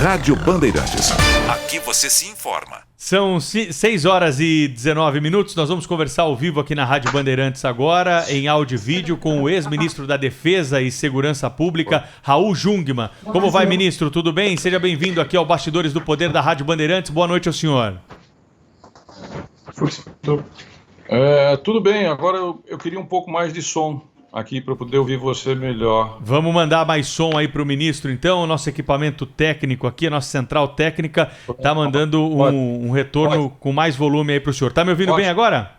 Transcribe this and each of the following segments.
Rádio Bandeirantes. Aqui você se informa. São 6 horas e 19 minutos. Nós vamos conversar ao vivo aqui na Rádio Bandeirantes agora, em áudio e vídeo, com o ex-ministro da Defesa e Segurança Pública, Raul Jungmann. Como vai, ministro? Tudo bem? Seja bem-vindo aqui ao Bastidores do Poder da Rádio Bandeirantes. Boa noite ao senhor. Tudo bem, agora eu queria um pouco mais de som aqui para poder ouvir você melhor. Vamos mandar mais som aí para o ministro, então. O nosso equipamento técnico aqui, a nossa central técnica, está mandando um retorno com mais volume aí para o senhor. Está me ouvindo bem agora?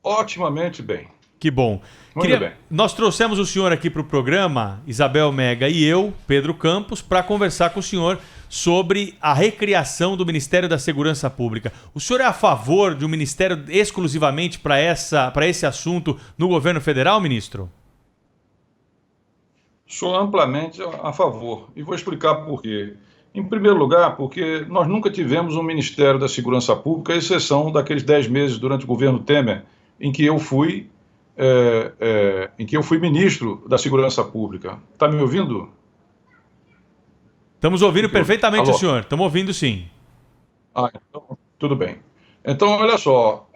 Otimamente bem. Que bom. Bem. Nós trouxemos o senhor aqui para o programa, Isabel Mega e eu, Pedro Campos, para conversar com o senhor sobre a recriação do Ministério da Segurança Pública. O senhor é a favor de um ministério exclusivamente para esse assunto no governo federal, ministro? Sou amplamente a favor e vou explicar por quê. Em primeiro lugar, porque nós nunca tivemos um Ministério da Segurança Pública, à exceção daqueles 10 meses durante o governo Temer, em que eu fui ministro da Segurança Pública. Está me ouvindo? Estamos ouvindo perfeitamente o senhor. Estamos ouvindo, sim. Então, tudo bem. Então, olha só,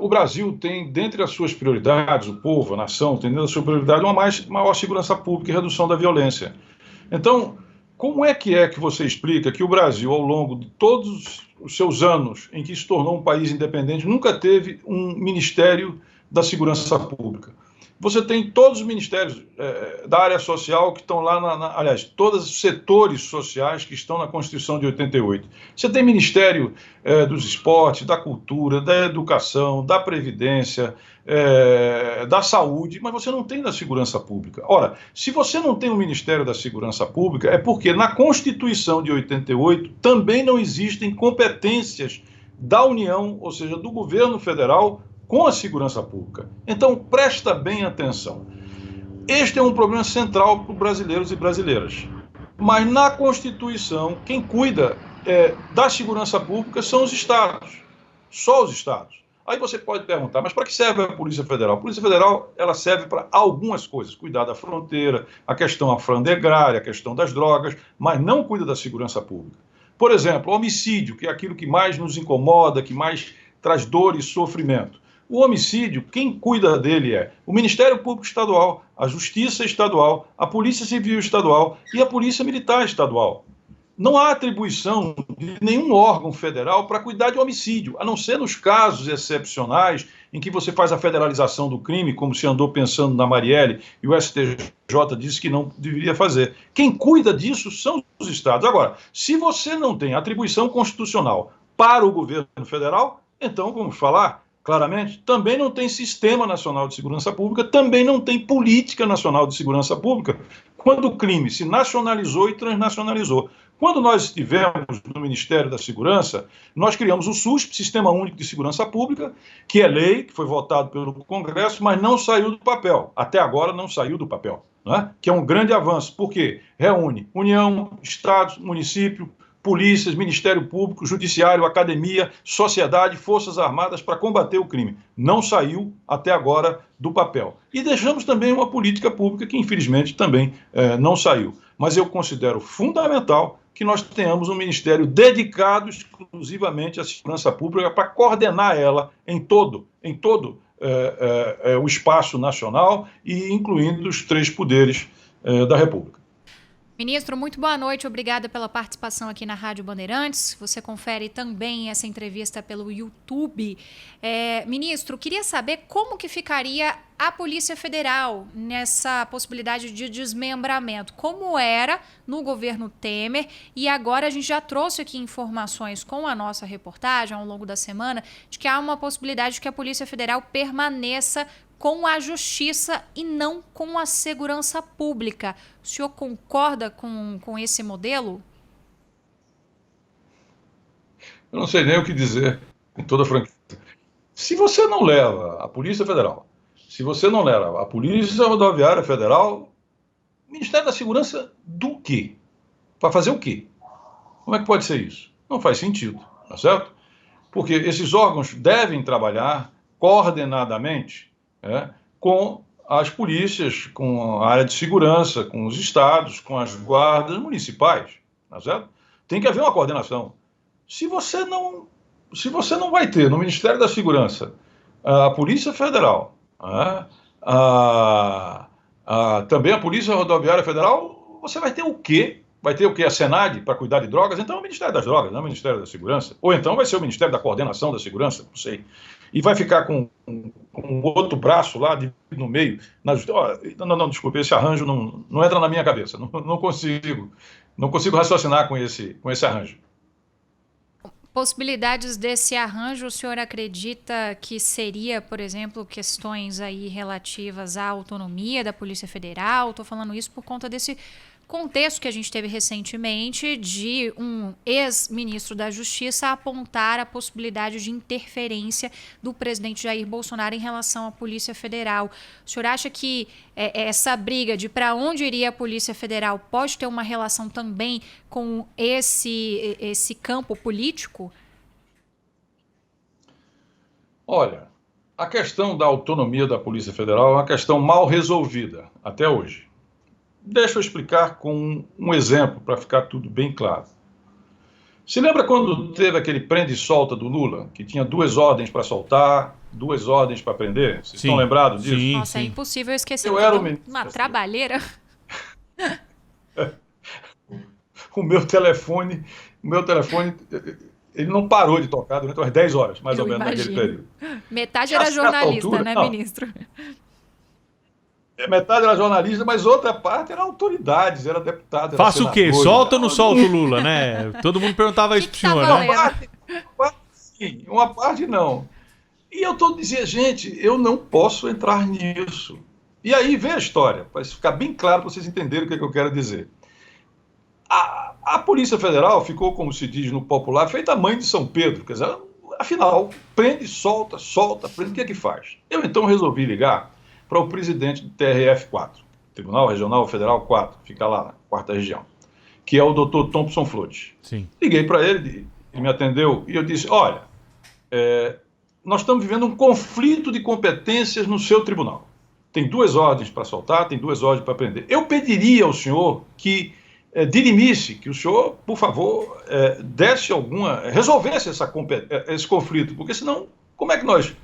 o Brasil tem, dentre as suas prioridades, o povo, a nação, tem dentro da sua prioridade uma maior segurança pública e redução da violência. Então, como é que você explica que o Brasil, ao longo de todos os seus anos em que se tornou um país independente, nunca teve um Ministério da Segurança Pública? Você tem todos os ministérios da área social que estão lá, aliás, todos os setores sociais que estão na Constituição de 88. Você tem Ministério dos Esportes, da Cultura, da Educação, da Previdência, da Saúde, mas você não tem da Segurança Pública. Ora, se você não tem um Ministério da Segurança Pública, é porque na Constituição de 88 também não existem competências da União, ou seja, do governo federal, com a segurança pública. Então, presta bem atenção. Este é um problema central para os brasileiros e brasileiras. Mas na Constituição, quem cuida da segurança pública são os estados. Só os estados. Aí você pode perguntar, mas para que serve a Polícia Federal? A Polícia Federal ela serve para algumas coisas. Cuidar da fronteira, a questão alfandegária, a questão das drogas, mas não cuida da segurança pública. Por exemplo, o homicídio, que é aquilo que mais nos incomoda, que mais traz dor e sofrimento. O homicídio, quem cuida dele é o Ministério Público Estadual, a Justiça Estadual, a Polícia Civil Estadual e a Polícia Militar Estadual. Não há atribuição de nenhum órgão federal para cuidar de homicídio, a não ser nos casos excepcionais em que você faz a federalização do crime, como se andou pensando na Marielle, e o STJ disse que não deveria fazer. Quem cuida disso são os estados. Agora, se você não tem atribuição constitucional para o governo federal, então, vamos falar claramente, também não tem Sistema Nacional de Segurança Pública, também não tem Política Nacional de Segurança Pública, quando o crime se nacionalizou e transnacionalizou. Quando nós estivemos no Ministério da Segurança, nós criamos o SUSP, Sistema Único de Segurança Pública, que é lei, que foi votado pelo Congresso, mas não saiu do papel. Até agora não saiu do papel, né? Que é um grande avanço, porque reúne União, Estados, município, polícias, Ministério Público, Judiciário, Academia, Sociedade, Forças Armadas para combater o crime. Não saiu até agora do papel. E deixamos também uma política pública que, infelizmente, também não saiu. Mas eu considero fundamental que nós tenhamos um ministério dedicado exclusivamente à segurança pública para coordenar ela em todo o espaço nacional e incluindo os 3 poderes da República. Ministro, muito boa noite. Obrigada pela participação aqui na Rádio Bandeirantes. Você confere também essa entrevista pelo YouTube. Ministro, queria saber como que ficaria a Polícia Federal nessa possibilidade de desmembramento. Como era no governo Temer, e agora a gente já trouxe aqui informações com a nossa reportagem ao longo da semana de que há uma possibilidade de que a Polícia Federal permaneça com a Justiça e não com a Segurança Pública. O senhor concorda com esse modelo? Eu não sei nem o que dizer, com toda franqueza. Se você não leva a Polícia Federal, se você não leva a Polícia Rodoviária Federal, o Ministério da Segurança do quê? Para fazer o quê? Como é que pode ser isso? Não faz sentido, tá certo? Porque esses órgãos devem trabalhar coordenadamente com as polícias, com a área de segurança, com os estados, com as guardas municipais, tá certo? Tem que haver uma coordenação. Se você não vai ter no Ministério da Segurança a Polícia Federal, também a Polícia Rodoviária Federal, você vai ter o quê? Vai ter o quê? A Senad para cuidar de drogas? Então é o Ministério das Drogas, não é o Ministério da Segurança. Ou então vai ser o Ministério da Coordenação da Segurança, não sei. E vai ficar com outro braço lá no meio. Não, desculpe, esse arranjo não entra na minha cabeça. Não consigo raciocinar com esse arranjo. Possibilidades desse arranjo, o senhor acredita que seria, por exemplo, questões aí relativas à autonomia da Polícia Federal? Estou falando isso por conta desse contexto que a gente teve recentemente de um ex-ministro da Justiça apontar a possibilidade de interferência do presidente Jair Bolsonaro em relação à Polícia Federal. O senhor acha que essa briga de para onde iria a Polícia Federal pode ter uma relação também com esse campo político? Olha, a questão da autonomia da Polícia Federal é uma questão mal resolvida até hoje. Deixa eu explicar com um exemplo para ficar tudo bem claro. Se lembra quando teve aquele prende e solta do Lula, que tinha 2 ordens para soltar, 2 ordens para prender? Vocês estão lembrados disso? Sim, Nossa, é impossível esquecer. Eu era o ministro. Uma trabalheira. O meu telefone, ele não parou de tocar durante umas 10 horas, mais ou menos, naquele período. Metade era jornalista, altura, né, não. ministro? Metade era jornalista, mas outra parte era autoridades, era deputado. Era Faça o quê? senador, Solta ou não solta o Lula, né? Todo mundo perguntava isso pro senhor, né? Uma parte sim, uma parte não. E eu estou dizendo, gente, eu não posso entrar nisso. E aí vem a história, para ficar bem claro para vocês entenderem o que eu quero dizer. A Polícia Federal ficou, como se diz no popular, feita a mãe de São Pedro. Quer dizer, afinal, prende, solta, prende, o que é que faz? Eu então resolvi ligar para o presidente do TRF4, Tribunal Regional Federal 4, fica lá na 4ª região, que é o Dr. Thompson Flores. Sim. Liguei para ele, ele me atendeu e eu disse, olha, nós estamos vivendo um conflito de competências no seu tribunal. Tem 2 ordens para soltar, tem 2 ordens para prender. Eu pediria ao senhor que dirimisse, que o senhor, por favor, resolvesse esse conflito, porque senão, como é que nós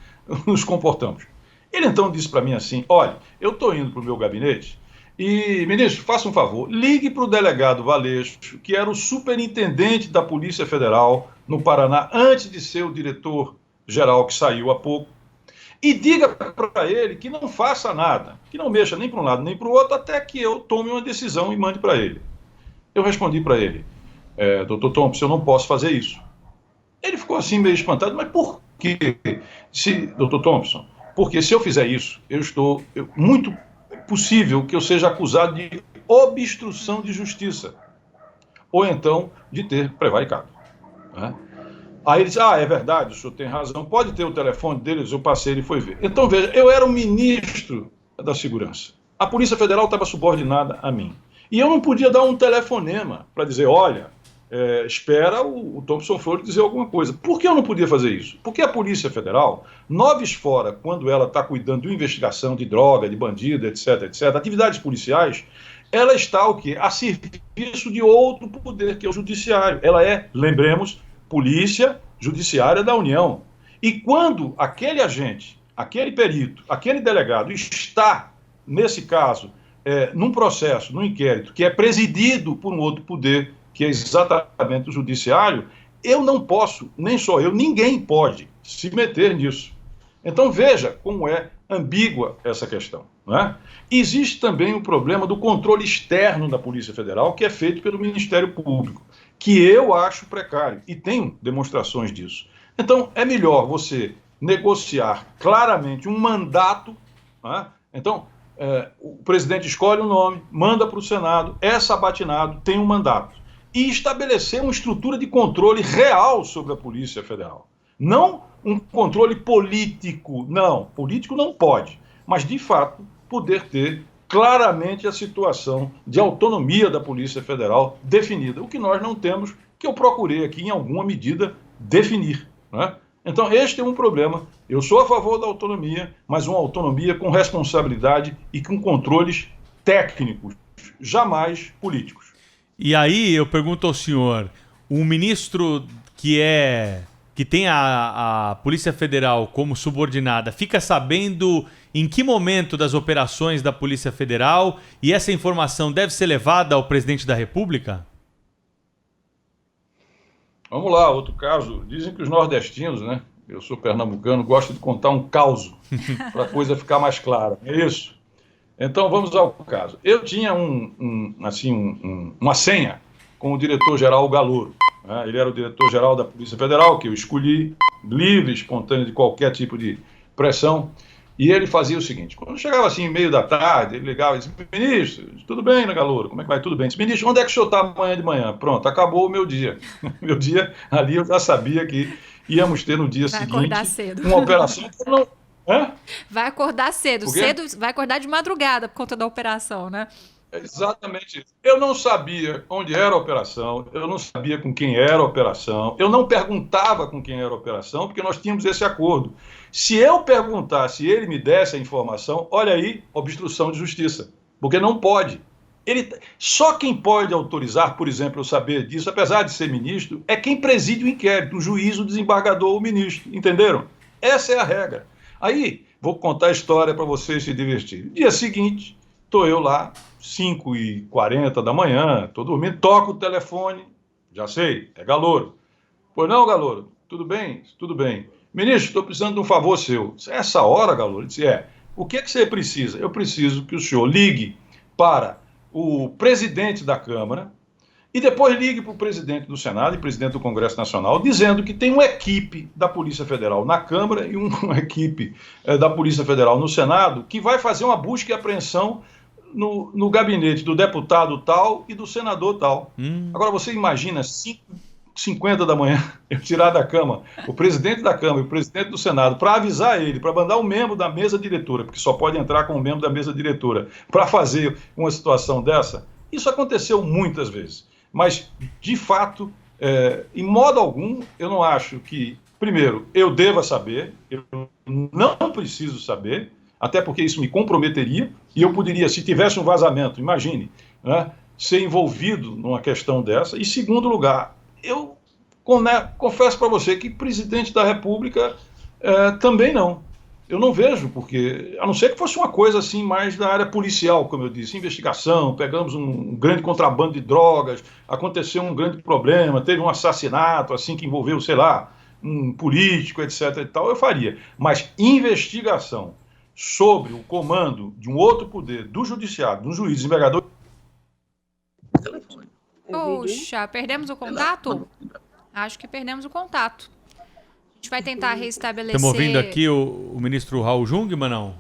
nos comportamos? Ele então disse para mim assim, olha, eu estou indo para o meu gabinete e, ministro, faça um favor, ligue para o delegado Valeixo, que era o superintendente da Polícia Federal no Paraná, antes de ser o diretor-geral que saiu há pouco, e diga para ele que não faça nada, que não mexa nem para um lado nem para o outro, até que eu tome uma decisão e mande para ele. Eu respondi para ele, doutor Thompson, eu não posso fazer isso. Ele ficou assim meio espantado, mas por quê? Doutor Thompson, porque se eu fizer isso, muito possível que eu seja acusado de obstrução de justiça, ou então de ter prevaricado. Né? Aí ele disse, é verdade, o senhor tem razão, pode ter o telefone deles, eu passei, ele foi ver. Então veja, eu era o ministro da Segurança, a Polícia Federal estava subordinada a mim, e eu não podia dar um telefonema para dizer, olha, espera o Thompson Flores dizer alguma coisa. Por que eu não podia fazer isso? Porque a Polícia Federal, 9 fora, quando ela está cuidando de investigação de droga, de bandido, etc., atividades policiais, ela está o quê? A serviço de outro poder, que é o judiciário. Ela é, lembremos, Polícia Judiciária da União. E quando aquele agente, aquele perito, aquele delegado está, nesse caso, num processo, num inquérito, que é presidido por um outro poder, que é exatamente o judiciário, eu não posso, nem só eu, ninguém pode se meter nisso. Então veja como é ambígua essa questão. Não é? Existe também o problema do controle externo da Polícia Federal, que é feito pelo Ministério Público, que eu acho precário, e tenho demonstrações disso. Então é melhor você negociar claramente um mandato. Não é? Então, o presidente escolhe um nome, manda para o Senado, é sabatinado, tem um mandato. E estabelecer uma estrutura de controle real sobre a Polícia Federal. Não um controle político, não. Político não pode. Mas, de fato, poder ter claramente a situação de autonomia da Polícia Federal definida. O que nós não temos, que eu procurei aqui, em alguma medida, definir. Né? Então, este é um problema. Eu sou a favor da autonomia, mas uma autonomia com responsabilidade e com controles técnicos, jamais políticos. E aí eu pergunto ao senhor, um ministro que tem a Polícia Federal como subordinada, fica sabendo em que momento das operações da Polícia Federal e essa informação deve ser levada ao presidente da República? Vamos lá, outro caso. Dizem que os nordestinos, né? Eu sou pernambucano, gosto de contar um caos para a coisa ficar mais clara. É isso? Então vamos ao caso. Eu tinha uma senha com o diretor-geral Galouro. Né? Ele era o diretor-geral da Polícia Federal, que eu escolhi, livre, espontâneo de qualquer tipo de pressão. E ele fazia o seguinte: quando chegava assim, meio da tarde, ele ligava e disse: ministro, tudo bem, né, Galouro? Como é que vai? Tudo bem. Disse: ministro, onde é que o senhor está amanhã de manhã? Pronto, acabou o meu dia. Meu dia ali eu já sabia que íamos ter no dia seguinte acordar cedo. uma operação que não... Vai acordar cedo. Vai acordar de madrugada por conta da operação, né? Exatamente isso. Eu não sabia onde era a operação, eu não sabia com quem era a operação, eu não perguntava com quem era a operação, porque nós tínhamos esse acordo. Se eu perguntasse e ele me desse a informação, olha aí, obstrução de justiça, porque não pode. Só quem pode autorizar, por exemplo, eu saber disso, apesar de ser ministro, é quem preside o inquérito, o juiz, o desembargador, o ministro, entenderam? Essa é a regra. Aí, vou contar a história para vocês se divertirem. Dia seguinte, estou eu lá, 5h40 da manhã, estou dormindo, toco o telefone, já sei, é Galouro. Pois não, Galouro, tudo bem? Tudo bem. Ministro, estou precisando de um favor seu. Essa hora, Galouro? Ele disse: o que você precisa? Eu preciso que o senhor ligue para o presidente da Câmara e depois ligue para o presidente do Senado e presidente do Congresso Nacional, dizendo que tem uma equipe da Polícia Federal na Câmara e uma equipe da Polícia Federal no Senado que vai fazer uma busca e apreensão no gabinete do deputado tal e do senador tal. Agora, você imagina 5h50 da manhã eu tirar da cama o presidente da Câmara e o presidente do Senado para avisar ele, para mandar um membro da mesa diretora, porque só pode entrar com um membro da mesa diretora, para fazer uma situação dessa? Isso aconteceu muitas vezes. Mas, de fato, em modo algum, eu não acho que, primeiro, eu deva saber, eu não preciso saber, até porque isso me comprometeria, e eu poderia, se tivesse um vazamento, imagine, né, ser envolvido numa questão dessa. E, segundo lugar, eu confesso para você que presidente da República também não. Eu não vejo, porque, a não ser que fosse uma coisa assim mais da área policial, como eu disse, investigação, pegamos um grande contrabando de drogas, aconteceu um grande problema, teve um assassinato assim que envolveu, sei lá, um político, etc. e tal, eu faria. Mas investigação sobre o comando de um outro poder, do judiciário, de um juiz, desembargador... Puxa, perdemos o contato? Acho que perdemos o contato. A gente vai tentar restabelecer... Estamos ouvindo aqui o ministro Raul Jungmann, não?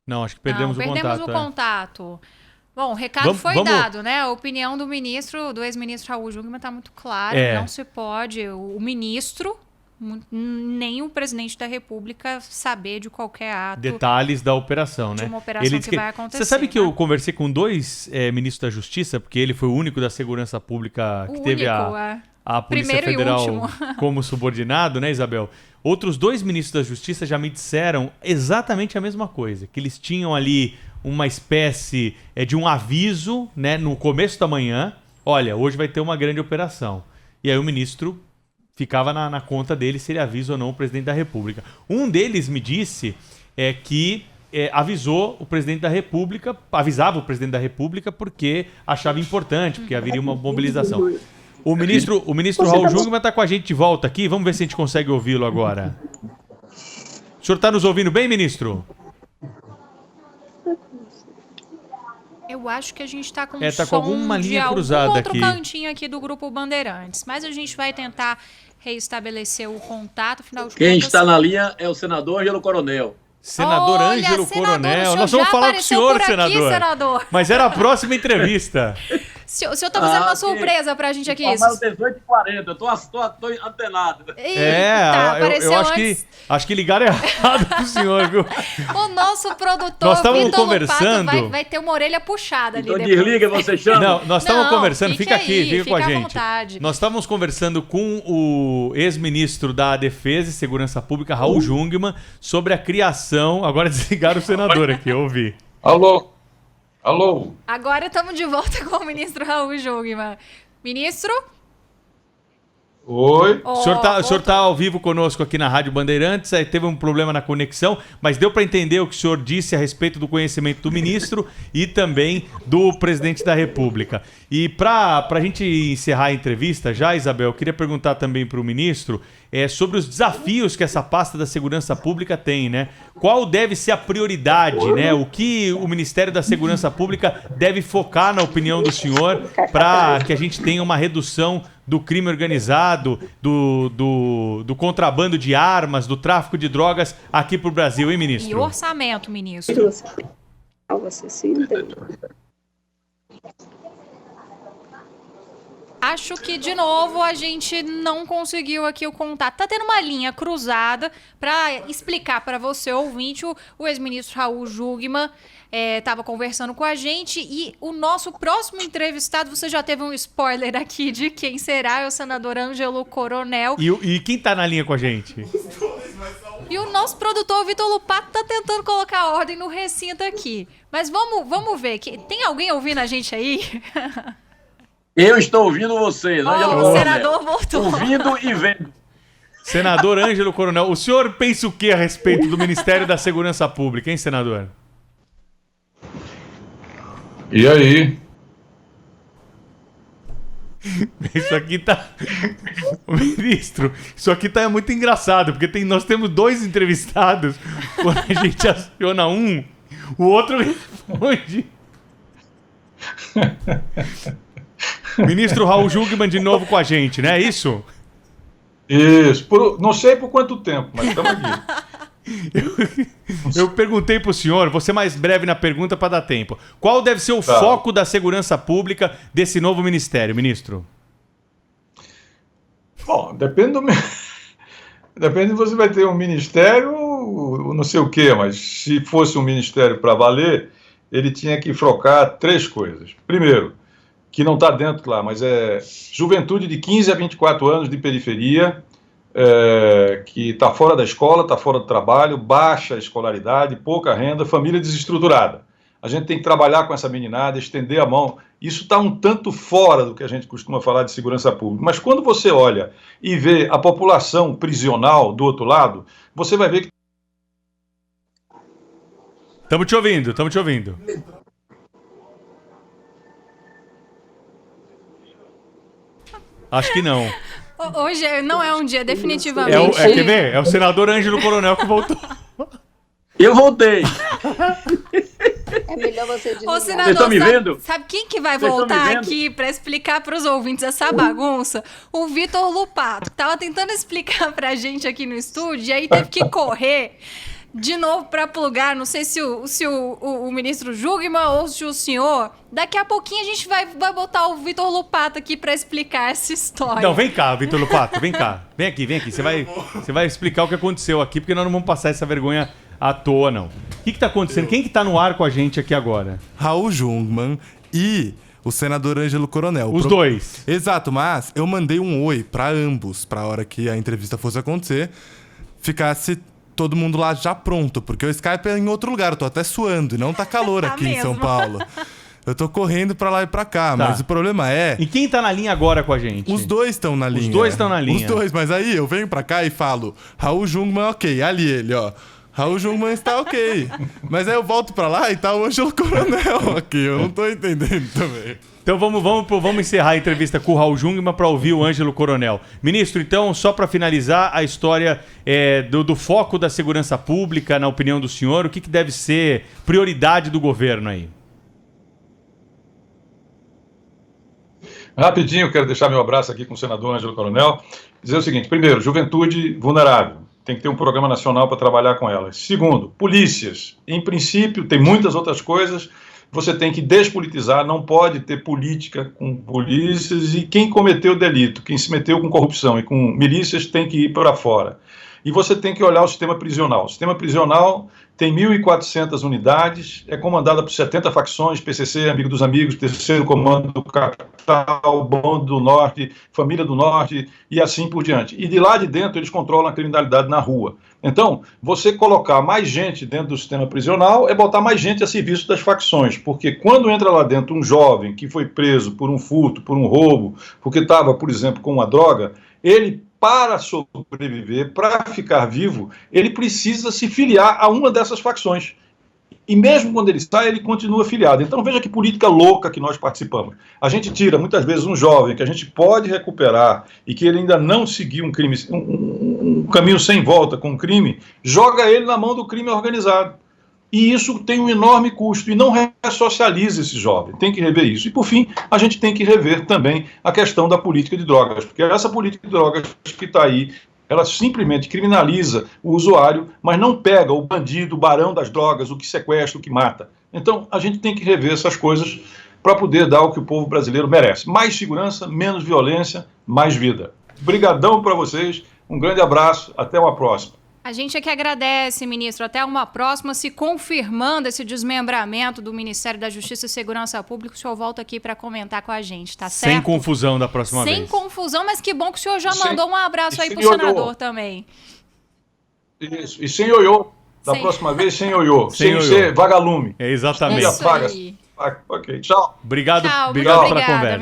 Não, acho que perdemos o contato. Perdemos o contato. Bom, o recado foi dado, né? A opinião do ex-ministro Raul Jungmann está muito clara. Não se pode o ministro, nem o presidente da República saber de qualquer ato. Detalhes da operação, né? De uma operação que vai acontecer. Você sabe que eu conversei com 2 ministros da Justiça, porque ele foi o único da Segurança Pública que teve a Polícia Federal como subordinado, né, Isabel? Outros 2 ministros da Justiça já me disseram exatamente a mesma coisa, que eles tinham ali uma espécie de um aviso, né, no começo da manhã: olha, hoje vai ter uma grande operação. E aí o ministro ficava na conta dele se ele avisa ou não o presidente da República. Um deles me disse que avisou o presidente da República, avisava o presidente da República porque achava importante, porque haveria uma mobilização. O ministro Raul Jungmann está com a gente de volta aqui. Vamos ver se a gente consegue ouvi-lo agora. O senhor está nos ouvindo bem, ministro? Eu acho que a gente está com tá com alguma linha cruzada outro aqui. Cantinho aqui do Grupo Bandeirantes. Mas a gente vai tentar reestabelecer o contato. Afinal de Quem contas, está na linha é o senador Ângelo Coronel. Senador Ângelo Coronel. Nós vamos falar com o senhor, senador. Mas era a próxima entrevista. O senhor tá fazendo uma surpresa pra gente aqui. Mas 18h40, eu tô antenado. Eu acho que ligaram errado pro senhor, viu? O nosso produtor, nós estávamos Vitor conversando. Lupato, vai ter uma orelha puxada ali. Então depois. desliga, você chama. Não, nós estávamos conversando, fica com a à gente. vontade. Nós estávamos conversando com o ex-ministro da Defesa e Segurança Pública, Raul Jungmann, sobre a criação. Agora desligaram o senador aqui, eu ouvi. Alô? Agora estamos de volta com o ministro Raul Jungmann. Ministro? Oi? O senhor tá ao vivo conosco aqui na Rádio Bandeirantes, aí teve um problema na conexão, mas deu para entender o que o senhor disse a respeito do conhecimento do ministro e também do presidente da República. E para a gente encerrar a entrevista já, Isabel, eu queria perguntar também para o ministro sobre os desafios que essa pasta da segurança pública tem, né? Qual deve ser a prioridade, né? O que o Ministério da Segurança Pública deve focar, na opinião do senhor, para que a gente tenha uma redução do crime organizado, do contrabando de armas, do tráfico de drogas aqui para o Brasil, hein, ministro? E orçamento, ministro? Você se entende. Acho que, de novo, a gente não conseguiu aqui o contato. Tá tendo uma linha cruzada para explicar para você, ouvinte, o ex-ministro Raul Jungmann estava conversando com a gente e o nosso próximo entrevistado, você já teve um spoiler aqui de quem será, é o senador Ângelo Coronel. E quem tá na linha com a gente? E o nosso produtor, Vitor Lupato, tá tentando colocar ordem no recinto aqui. Mas vamos ver. Tem alguém ouvindo a gente aí? Eu estou ouvindo vocês, Ângelo O Coronel. senador voltou. Ouvindo e vendo. Senador Ângelo Coronel, o senhor pensa o que a respeito do Ministério da Segurança Pública, hein, senador? E aí? Isso aqui tá... Ministro, isso aqui tá muito engraçado, porque nós temos 2 entrevistados, quando a gente aciona um, o outro responde. Ministro Raul Jungmann de novo com a gente, né? É isso? Isso. Não sei por quanto tempo, mas estamos aqui. Eu perguntei pro senhor, vou ser mais breve na pergunta para dar tempo. Qual deve ser o foco da segurança pública desse novo ministério, ministro? Bom, depende se você vai ter um ministério, não sei o quê, mas se fosse um ministério para valer, ele tinha que focar 3 coisas. Primeiro, que não está dentro, claro, mas é juventude de 15 a 24 anos de periferia, que está fora da escola, está fora do trabalho, baixa escolaridade, pouca renda, família desestruturada. A gente tem que trabalhar com essa meninada, estender a mão. Isso está um tanto fora do que a gente costuma falar de segurança pública. Mas quando você olha e vê a população prisional do outro lado, você vai ver que... Estamos te ouvindo. Acho que não. Hoje não é um dia, definitivamente. Quer ver? É o senador Ângelo Coronel que voltou. Eu voltei. É melhor você desligar. Ô, senador, Vocês estão me vendo? Sabe quem que vai Vocês estão voltar me vendo? aqui para explicar para os ouvintes essa bagunça? O Vitor Lupato. Tava tentando explicar pra gente aqui no estúdio e aí teve que correr de novo para plugar. Não sei se o ministro Jungmann ou se o senhor. Daqui a pouquinho a gente vai botar o Vitor Lupato aqui para explicar essa história. Não, vem cá, Vitor Lupato, vem cá. Vem aqui. Você vai explicar o que aconteceu aqui, porque nós não vamos passar essa vergonha à toa, não. O que tá acontecendo? Quem que tá no ar com a gente aqui agora? Raul Jungmann e o senador Ângelo Coronel. Os dois. Exato, mas eu mandei um oi pra ambos, pra hora que a entrevista fosse acontecer, ficasse todo mundo lá já pronto, porque o Skype é em outro lugar, eu tô até suando, e não tá calor Tá aqui em São mesmo. Paulo. Eu tô correndo pra lá e pra cá, Tá. mas o problema é... E quem tá na linha agora com a gente? Os dois estão na linha. dois estão na linha. Os dois, mas aí eu venho pra cá e falo, Raul Jungmann, ok, ali ele, ó. Raul Jungmann está ok. Mas aí eu volto pra lá e tá o Ângelo Coronel aqui, eu não tô entendendo também. Então vamos encerrar a entrevista com o Raul Jungmann para ouvir o Ângelo Coronel. Ministro, então, só para finalizar a história do foco da segurança pública, na opinião do senhor, o que deve ser prioridade do governo aí? Rapidinho, quero deixar meu abraço aqui com o senador Ângelo Coronel. Dizer o seguinte: primeiro, juventude vulnerável. Tem que ter um programa nacional para trabalhar com elas. Segundo, polícias. Em princípio, tem muitas outras coisas, você tem que despolitizar, não pode ter política com polícias, e quem cometeu delito, quem se meteu com corrupção e com milícias tem que ir para fora. E você tem que olhar o sistema prisional. O sistema prisional tem 1.400 unidades, é comandada por 70 facções, PCC, Amigo dos Amigos, Terceiro Comando do Capital, Bando do Norte, Família do Norte e assim por diante. E de lá de dentro eles controlam a criminalidade na rua. Então, você colocar mais gente dentro do sistema prisional é botar mais gente a serviço das facções, porque quando entra lá dentro um jovem que foi preso por um furto, por um roubo, porque estava, por exemplo, com uma droga, ele, para sobreviver, para ficar vivo, ele precisa se filiar a uma dessas facções. E mesmo quando ele sai, ele continua filiado. Então veja que política louca que nós participamos. A gente tira, muitas vezes, um jovem que a gente pode recuperar e que ele ainda não seguiu um crime, um caminho sem volta com o crime, joga ele na mão do crime organizado. E isso tem um enorme custo, e não ressocializa esse jovem, tem que rever isso. E, por fim, a gente tem que rever também a questão da política de drogas, porque essa política de drogas que está aí, ela simplesmente criminaliza o usuário, mas não pega o bandido, o barão das drogas, o que sequestra, o que mata. Então, a gente tem que rever essas coisas para poder dar o que o povo brasileiro merece. Mais segurança, menos violência, mais vida. Obrigadão para vocês, um grande abraço, até uma próxima. A gente é que agradece, ministro. Até uma próxima. Se confirmando esse desmembramento do Ministério da Justiça e Segurança Pública, o senhor volta aqui para comentar com a gente, tá certo? Sem confusão da próxima vez. Sem confusão, mas que bom que o senhor já mandou um abraço aí pro ioiô. Senador também. Isso, e sem ioiô. Da próxima vez, sem ioiô. Sem ser vagalume. É exatamente. Isso aí. Ok, tchau. Obrigado, Tchau, obrigado pela obrigada, conversa.